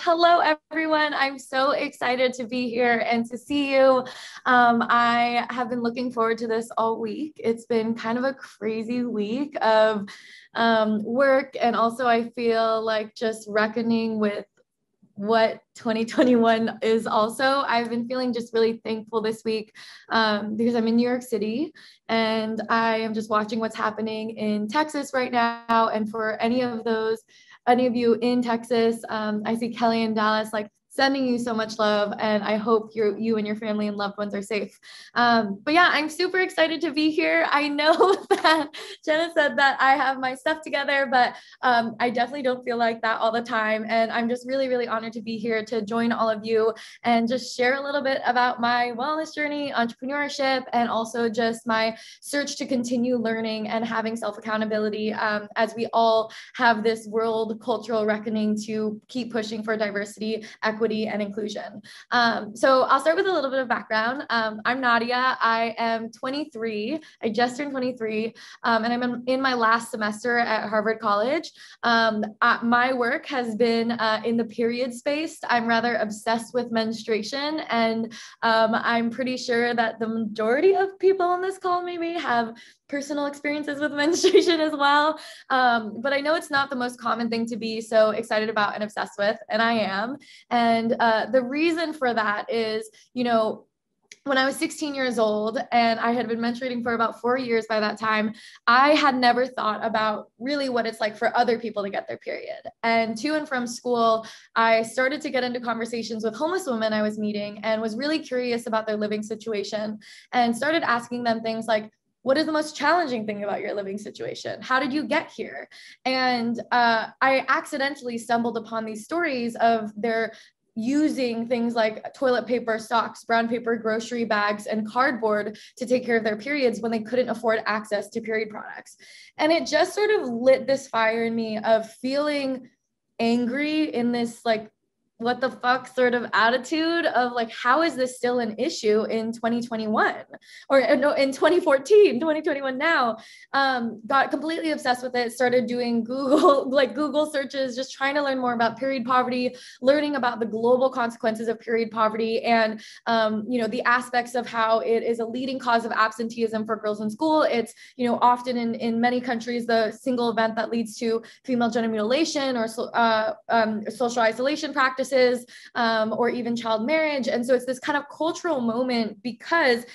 Hello, everyone. I'm so excited to be here and to see you. I have been looking forward to this all week. It's been kind of a crazy week of work, and also I feel like just reckoning with what 2021 is also. I've been feeling just really thankful this week because I'm in New York City and I am just watching what's happening in Texas right now. And for any of you in Texas, I see Kelly in Dallas, like sending you so much love, and I hope you and your family and loved ones are safe. But yeah, I'm super excited to be here. I know that Jenna said that I have my stuff together, but I definitely don't feel like that all the time. And I'm just really, really honored to be here to join all of you and just share a little bit about my wellness journey, entrepreneurship, and also just my search to continue learning and having self-accountability as we all have this world cultural reckoning to keep pushing for diversity, equity, and inclusion. So I'll start with a little bit of background. I'm Nadya. I am 23. I just turned 23, and I'm in my last semester at Harvard College. My work has been in the period space. I'm rather obsessed with menstruation, and I'm pretty sure that the majority of people on this call maybe have personal experiences with menstruation as well. But I know it's not the most common thing to be so excited about and obsessed with, and I am. And the reason for that is, when I was 16 years old and I had been menstruating for about 4 years by that time, I had never thought about really what it's like for other people to get their period. And to and from school, I started to get into conversations with homeless women I was meeting and was really curious about their living situation and started asking them things like, what is the most challenging thing about your living situation? How did you get here? And I accidentally stumbled upon these stories of their using things like toilet paper, socks, brown paper, grocery bags, and cardboard to take care of their periods when they couldn't afford access to period products. And it just sort of lit this fire in me of feeling angry in this like what the fuck sort of attitude of like, how is this still an issue in 2021 or no, in 2014, 2021 now? Got completely obsessed with it, started doing Google searches, just trying to learn more about period poverty, learning about the global consequences of period poverty and, the aspects of how it is a leading cause of absenteeism for girls in school. It's, often in many countries, the single event that leads to female genital mutilation or social isolation practices, or even child marriage. And so it's this kind of cultural moment because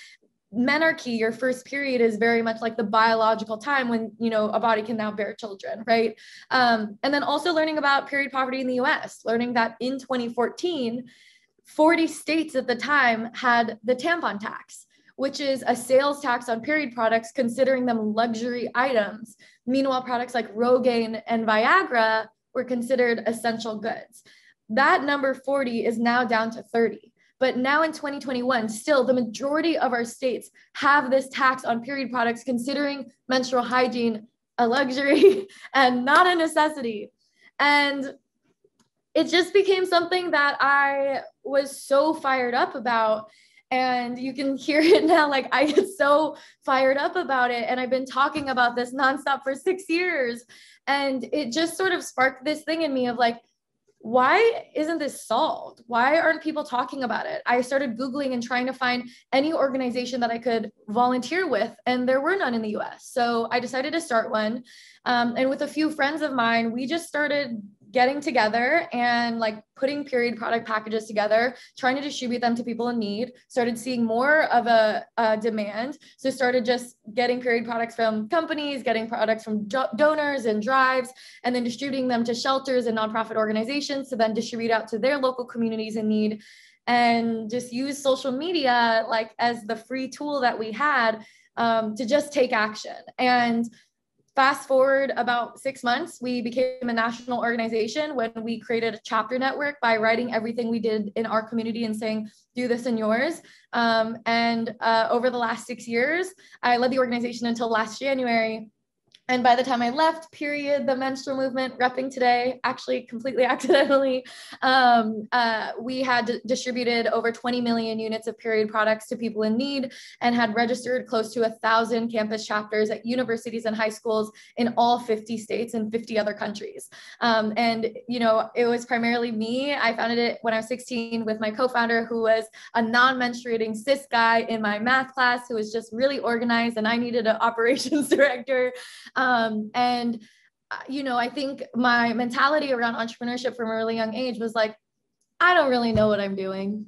menarche, your first period, is very much like the biological time when, a body can now bear children, right? And then also learning about period poverty in the US, learning that in 2014, 40 states at the time had the tampon tax, which is a sales tax on period products, considering them luxury items. Meanwhile, products like Rogaine and Viagra were considered essential goods. That number 40 is now down to 30. But now in 2021, still the majority of our states have this tax on period products, considering menstrual hygiene a luxury and not a necessity. And it just became something that I was so fired up about. And you can hear it now, like I get so fired up about it. And I've been talking about this nonstop for 6 years. And it just sort of sparked this thing in me of like, why isn't this solved? Why aren't people talking about it? I started Googling and trying to find any organization that I could volunteer with, and there were none in the US. So I decided to start one. And with a few friends of mine, we just started getting together and like putting period product packages together, trying to distribute them to people in need, started seeing more of a demand. So started just getting period products from companies, getting products from donors and drives, and then distributing them to shelters and nonprofit organizations to then distribute out to their local communities in need, and just use social media like as the free tool that we had to just take action. And fast forward about 6 months, we became a national organization when we created a chapter network by writing everything we did in our community and saying, do this in yours. And over the last 6 years, I led the organization until last January. And by the time I left, period, the menstrual movement, repping today, actually completely accidentally, we had distributed over 20 million units of period products to people in need and had registered close to 1,000 campus chapters at universities and high schools in all 50 states and 50 other countries. And, you know, it was primarily me. I founded it when I was 16 with my co-founder, who was a non-menstruating cis guy in my math class, who was just really organized, and I needed an operations director. And, you know, I think my mentality around entrepreneurship from a really young age was like, I don't really know what I'm doing,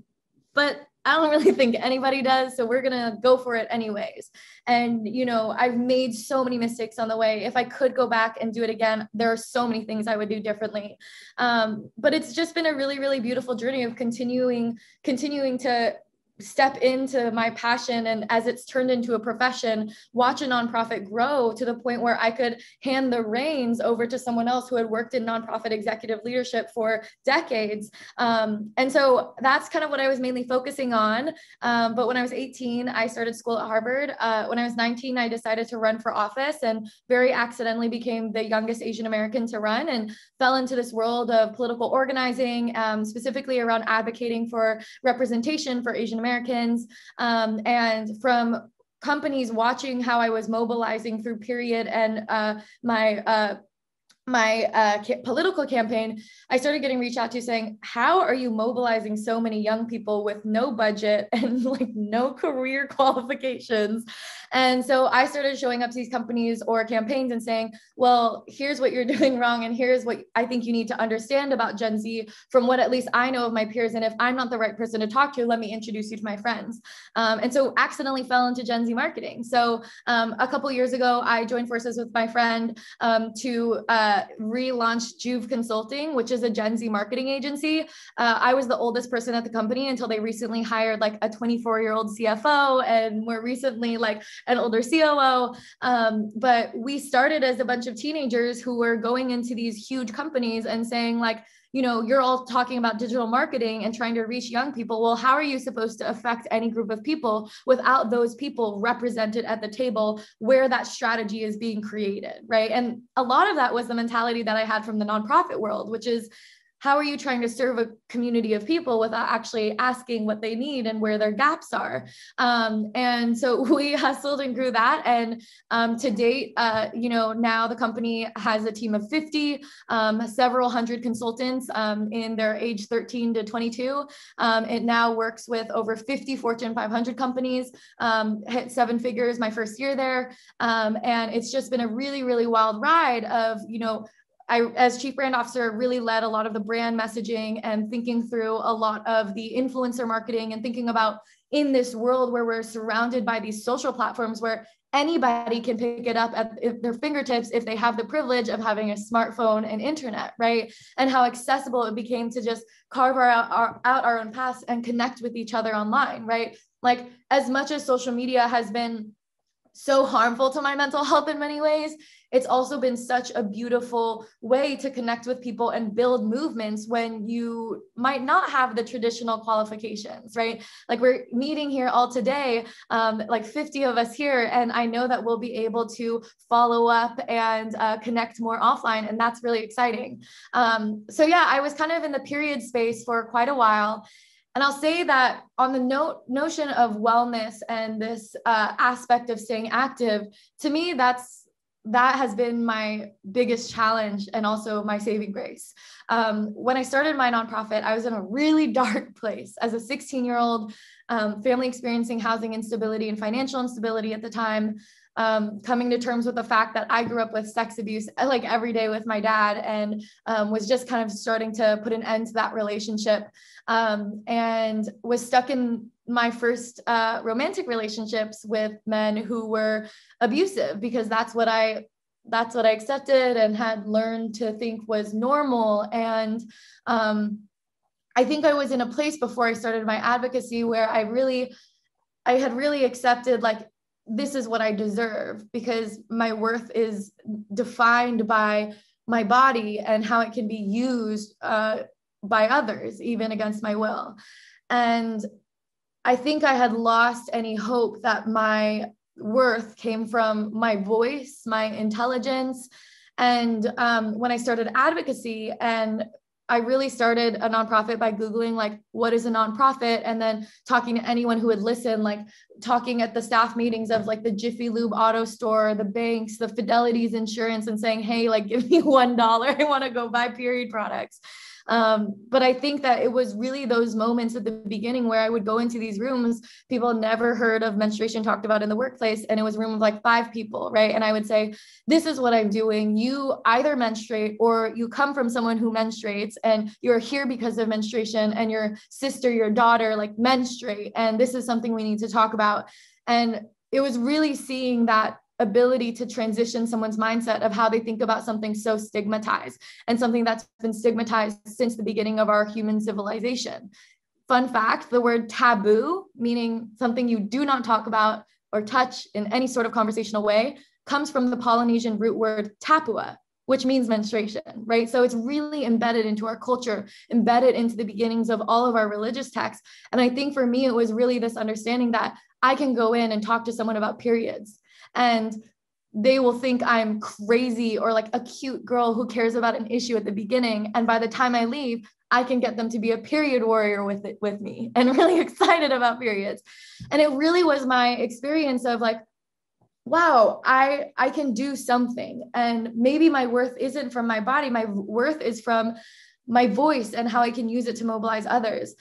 but I don't really think anybody does. So we're going to go for it anyways. And, you know, I've made so many mistakes on the way. If I could go back and do it again, there are so many things I would do differently. But it's just been a really, really beautiful journey of continuing to step into my passion, and as it's turned into a profession, watch a nonprofit grow to the point where I could hand the reins over to someone else who had worked in nonprofit executive leadership for decades. And so that's kind of what I was mainly focusing on. But when I was 18, I started school at Harvard. When I was 19, I decided to run for office and very accidentally became the youngest Asian American to run, and fell into this world of political organizing, specifically around advocating for representation for Asian Americans, and from companies watching how I was mobilizing through period and my political campaign, I started getting reached out to saying, how are you mobilizing so many young people with no budget and like no career qualifications? And so I started showing up to these companies or campaigns and saying, well, here's what you're doing wrong, and here's what I think you need to understand about Gen Z from what at least I know of my peers. And if I'm not the right person to talk to, let me introduce you to my friends. And so accidentally fell into Gen Z marketing. So a couple years ago, I joined forces with my friend to relaunch Juve Consulting, which is a Gen Z marketing agency. I was the oldest person at the company until they recently hired like a 24-year-old CFO, and more recently like an older COO. But we started as a bunch of teenagers who were going into these huge companies and saying like, you know, you're all talking about digital marketing and trying to reach young people. Well, how are you supposed to affect any group of people without those people represented at the table where that strategy is being created, right? And a lot of that was the mentality that I had from the nonprofit world, which is, how are you trying to serve a community of people without actually asking what they need and where their gaps are? And so we hustled and grew that. And to date, you know, now the company has a team of 50, several hundred consultants in their age 13 to 22. It now works with over 50 Fortune 500 companies, hit 7 figures my first year there. And it's just been a really, really wild ride of, you know, I, as chief brand officer, really led a lot of the brand messaging and thinking through a lot of the influencer marketing and thinking about, in this world where we're surrounded by these social platforms where anybody can pick it up at their fingertips if they have the privilege of having a smartphone and internet, right? And how accessible it became to just carve out our own paths and connect with each other online, right? Like, as much as social media has been so harmful to my mental health in many ways, it's also been such a beautiful way to connect with people and build movements when you might not have the traditional qualifications, right? Like, we're meeting here all today, like 50 of us here, and I know that we'll be able to follow up and connect more offline, and that's really exciting. So yeah, I was kind of in the period space for quite a while. And I'll say that on the notion of wellness and this aspect of staying active, to me, that has been my biggest challenge and also my saving grace. When I started my nonprofit, I was in a really dark place as a 16-year-old family experiencing housing instability and financial instability at the time. Coming to terms with the fact that I grew up with sex abuse like every day with my dad, and was just kind of starting to put an end to that relationship, and was stuck in my first romantic relationships with men who were abusive, because that's what I accepted and had learned to think was normal. And I think I was in a place before I started my advocacy where I had really accepted, like, this is what I deserve, because my worth is defined by my body and how it can be used by others, even against my will. And I think I had lost any hope that my worth came from my voice, my intelligence. And when I started advocacy, and I really started a nonprofit by Googling, like, what is a nonprofit? And then talking to anyone who would listen, like talking at the staff meetings of like the Jiffy Lube auto store, the banks, the Fidelity's insurance, and saying, hey, like, give me $1. I want to go buy period products. But I think that it was really those moments at the beginning where I would go into these rooms, people never heard of menstruation talked about in the workplace. And it was a room of like 5 people, right? And I would say, this is what I'm doing. You either menstruate or you come from someone who menstruates and you're here because of menstruation, and your sister, your daughter, like menstruate. And this is something we need to talk about. And it was really seeing that ability to transition someone's mindset of how they think about something so stigmatized, and something that's been stigmatized since the beginning of our human civilization. Fun fact, the word taboo, meaning something you do not talk about or touch in any sort of conversational way, comes from the Polynesian root word tapua, which means menstruation, right? So it's really embedded into our culture, embedded into the beginnings of all of our religious texts. And I think for me, it was really this understanding that I can go in and talk to someone about periods, and they will think I'm crazy or like a cute girl who cares about an issue at the beginning. And by the time I leave, I can get them to be a period warrior with me and really excited about periods. And it really was my experience of like, wow, I can do something. And maybe my worth isn't from my body. My worth is from my voice and how I can use it to mobilize others.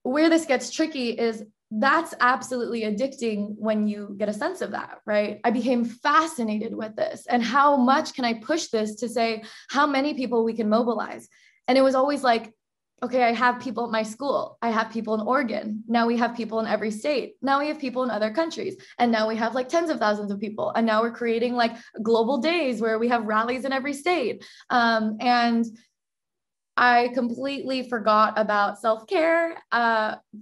Where this gets tricky is that's absolutely addicting when you get a sense of that, right? I became fascinated with this, and how much can I push this to say how many people we can mobilize? And it was always like, okay, I have people at my school. I have people in Oregon. Now we have people in every state. Now we have people in other countries. And now we have like tens of thousands of people. And now we're creating like global days where we have rallies in every state. And I completely forgot about self-care.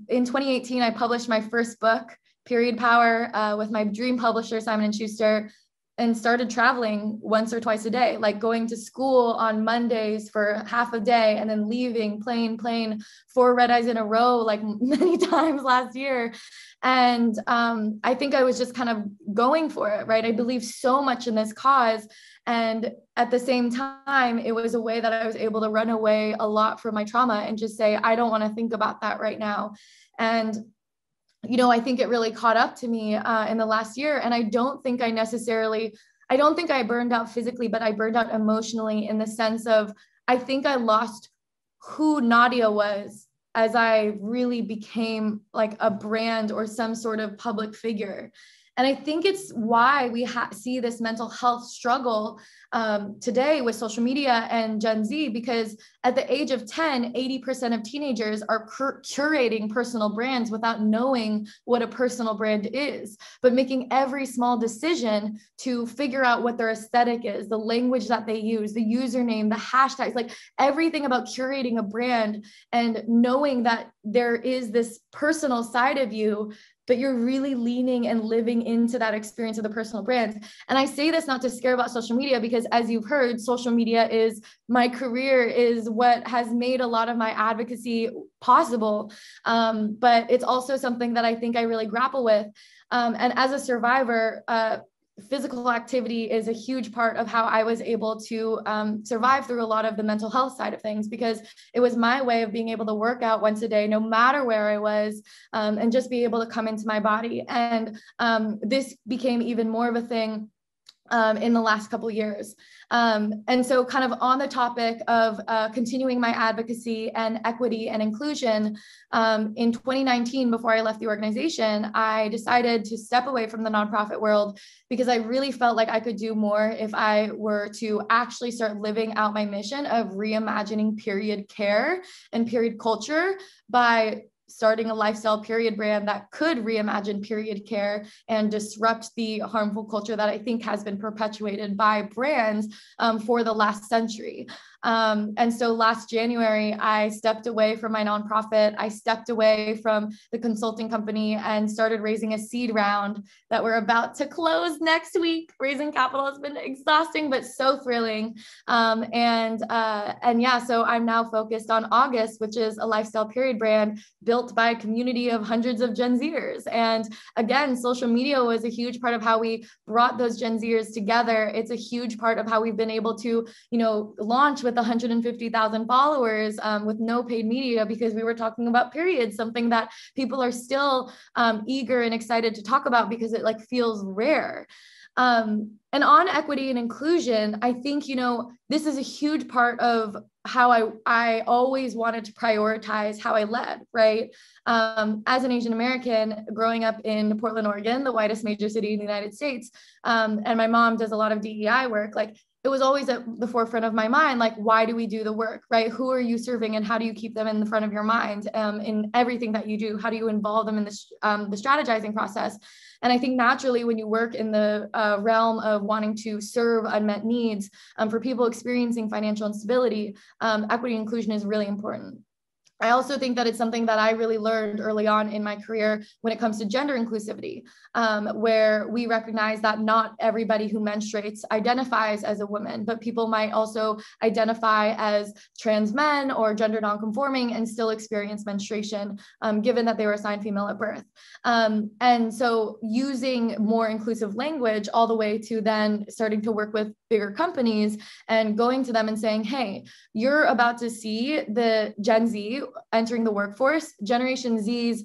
In 2018, I published my first book, Period Power, with my dream publisher, Simon & Schuster, and started traveling once or twice a day, like going to school on Mondays for half a day and then leaving, plane, 4 red eyes in a row, like many times last year. And I think I was just kind of going for it, right? I believe so much in this cause. And at the same time, it was a way that I was able to run away a lot from my trauma and just say, I don't want to think about that right now. And you know, I think it really caught up to me in the last year. And I don't think I burned out physically, but I burned out emotionally, in the sense of, I think I lost who Nadya was as I really became like a brand or some sort of public figure. And I think it's why we see this mental health struggle today with social media and Gen Z, because at the age of 10, 80% of teenagers are curating personal brands without knowing what a personal brand is, but making every small decision to figure out what their aesthetic is, the language that they use, the username, the hashtags, like everything about curating a brand, and knowing that there is this personal side of you, but you're really leaning and living into that experience of the personal brand. And I say this not to scare about social media, because as you've heard, social media is my career, is what has made a lot of my advocacy possible. But it's also something that I think I really grapple with. And as a survivor, physical activity is a huge part of how I was able to survive through a lot of the mental health side of things, because it was my way of being able to work out once a day, no matter where I was, and just be able to come into my body. And this became even more of a thing in the last couple of years. And so kind of on the topic of continuing my advocacy and equity and inclusion, in 2019, before I left the organization, I decided to step away from the nonprofit world, because I really felt like I could do more if I were to actually start living out my mission of reimagining period care and period culture by starting a lifestyle period brand that could reimagine period care and disrupt the harmful culture that I think has been perpetuated by brands for the last century. And so last January, I stepped away from my nonprofit. I stepped away from the consulting company and started raising a seed round that we're about to close next week. Raising capital has been exhausting, but so thrilling. And yeah, so I'm now focused on August, which is a lifestyle period brand built by a community of hundreds of Gen Zers. And again, social media was a huge part of how we brought those Gen Zers together. It's a huge part of how we've been able to, launch with 150,000 followers with no paid media, because we were talking about periods, something that people are still eager and excited to talk about because it feels rare. And on equity and inclusion, I think, this is a huge part of how I always wanted to prioritize how I led, right? As an Asian American growing up in Portland, Oregon, the whitest major city in the United States, and my mom does a lot of DEI work, it was always at the forefront of my mind, why do we do the work, right? Who are you serving and how do you keep them in the front of your mind in everything that you do? How do you involve them in the strategizing process? And I think naturally when you work in the realm of wanting to serve unmet needs for people experiencing financial instability, equity and inclusion is really important. I also think that it's something that I really learned early on in my career when it comes to gender inclusivity, where we recognize that not everybody who menstruates identifies as a woman, but people might also identify as trans men or gender nonconforming and still experience menstruation, given that they were assigned female at birth. And so using more inclusive language all the way to then starting to work with bigger companies and going to them and saying, hey, you're about to see the Gen Z entering the workforce. Generation Z's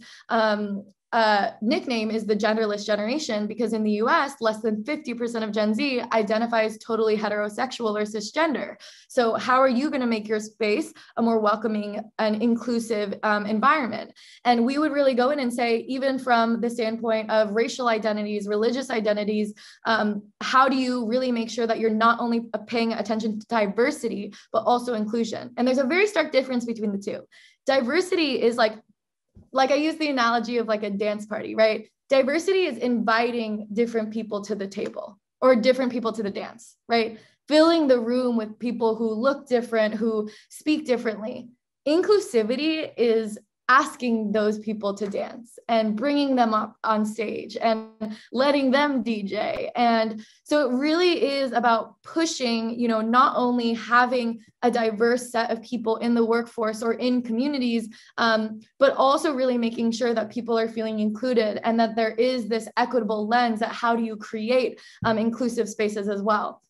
nickname is the genderless generation, because in the US, less than 50% of Gen Z identifies totally heterosexual or cisgender. So how are you going to make your space a more welcoming and inclusive environment? And we would really go in and say, even from the standpoint of racial identities, religious identities, how do you really make sure that you're not only paying attention to diversity, but also inclusion? And there's a very stark difference between the two. Diversity is like I use the analogy of a dance party, right? Diversity is inviting different people to the table or different people to the dance, right? Filling the room with people who look different, who speak differently. Inclusivity is asking those people to dance and bringing them up on stage and letting them DJ. And so it really is about pushing, not only having a diverse set of people in the workforce or in communities, but also really making sure that people are feeling included and that there is this equitable lens at how do you create inclusive spaces as well.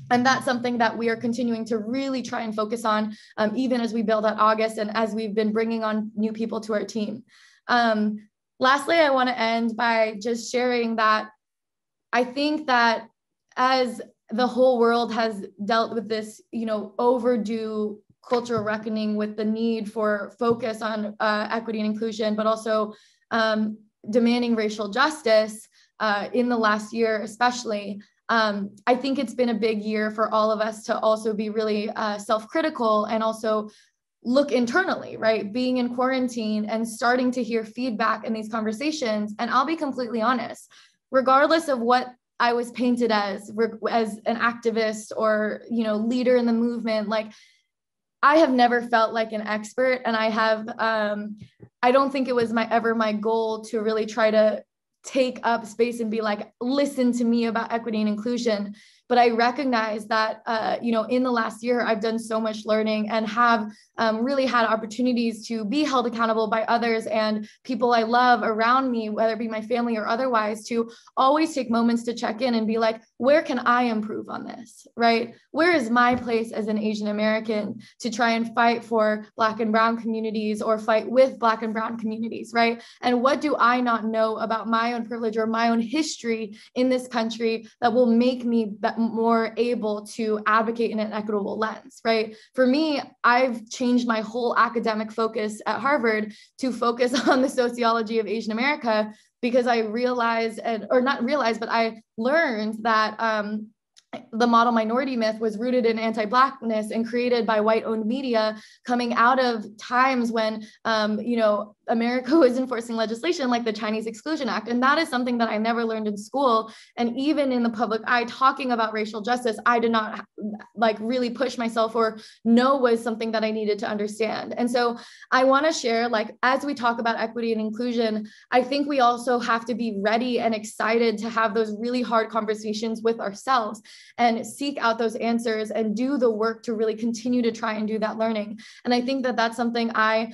And that's something that we are continuing to really try and focus on, even as we build out August and as we've been bringing on new people to our team. Lastly, I want to end by just sharing that I think that as the whole world has dealt with this, overdue cultural reckoning with the need for focus on equity and inclusion, but also demanding racial justice in the last year, especially, I think it's been a big year for all of us to also be really self-critical and also look internally, right? Being in quarantine and starting to hear feedback in these conversations. And I'll be completely honest, regardless of what I was painted as an activist or, leader in the movement, I have never felt like an expert. And I don't think it was ever my goal to really try to take up space and be listen to me about equity and inclusion. But I recognize that, in the last year, I've done so much learning and have really had opportunities to be held accountable by others and people I love around me, whether it be my family or otherwise, to always take moments to check in and be where can I improve on this, right? Where is my place as an Asian American to try and fight for Black and Brown communities or fight with Black and Brown communities, right? And what do I not know about my own privilege or my own history in this country that will make me more able to advocate in an equitable lens, right? For me, I've changed my whole academic focus at Harvard to focus on the sociology of Asian America because I realized, but I learned that the model minority myth was rooted in anti-Blackness and created by white-owned media coming out of times when, America was enforcing legislation like the Chinese Exclusion Act. And that is something that I never learned in school. And even in the public eye, talking about racial justice, I did not really push myself or know was something that I needed to understand. And so I want to share, as we talk about equity and inclusion, I think we also have to be ready and excited to have those really hard conversations with ourselves and seek out those answers and do the work to really continue to try and do that learning. And I think that that's something I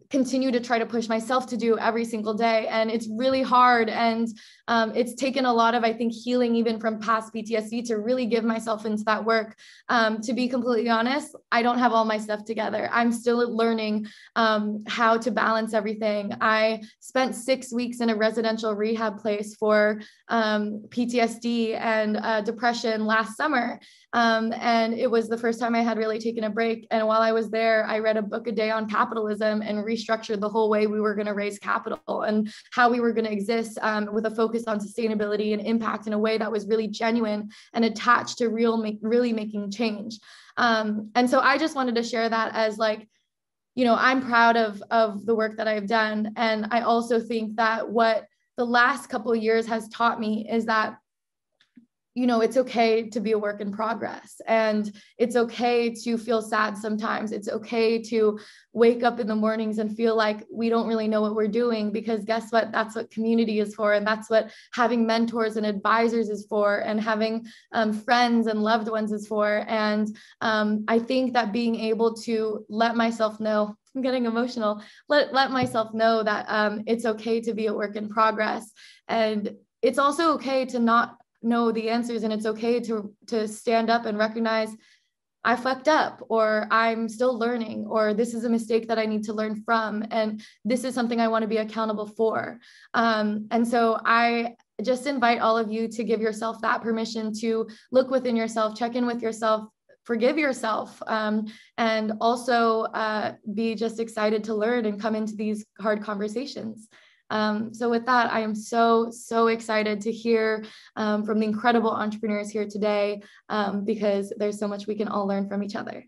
continue to try to push myself to do every single day. And it's really hard. And it's taken a lot of, I think, healing even from past PTSD to really give myself into that work. To be completely honest, I don't have all my stuff together. I'm still learning how to balance everything. I spent 6 weeks in a residential rehab place for PTSD and depression last summer. And it was the first time I had really taken a break. And while I was there, I read a book a day on capitalism and restructured the whole way we were going to raise capital and how we were going to exist with a focus on sustainability and impact in a way that was really genuine and attached to really making change. And so I just wanted to share that as I'm proud of the work that I've done. And I also think that what the last couple of years has taught me is that it's okay to be a work in progress, and it's okay to feel sad sometimes. It's okay to wake up in the mornings and feel like we don't really know what we're doing, because guess what? That's what community is for. And that's what having mentors and advisors is for, and having friends and loved ones is for. And I think that being able to let myself know, I'm getting emotional, let myself know that it's okay to be a work in progress. And it's also okay to not know the answers, and it's okay to stand up and recognize I fucked up, or I'm still learning, or this is a mistake that I need to learn from, and this is something I want to be accountable for. And so I just invite all of you to give yourself that permission to look within yourself, check in with yourself, forgive yourself, and also be just excited to learn and come into these hard conversations. So with that, I am so excited to hear from the incredible entrepreneurs here today, because there's so much we can all learn from each other.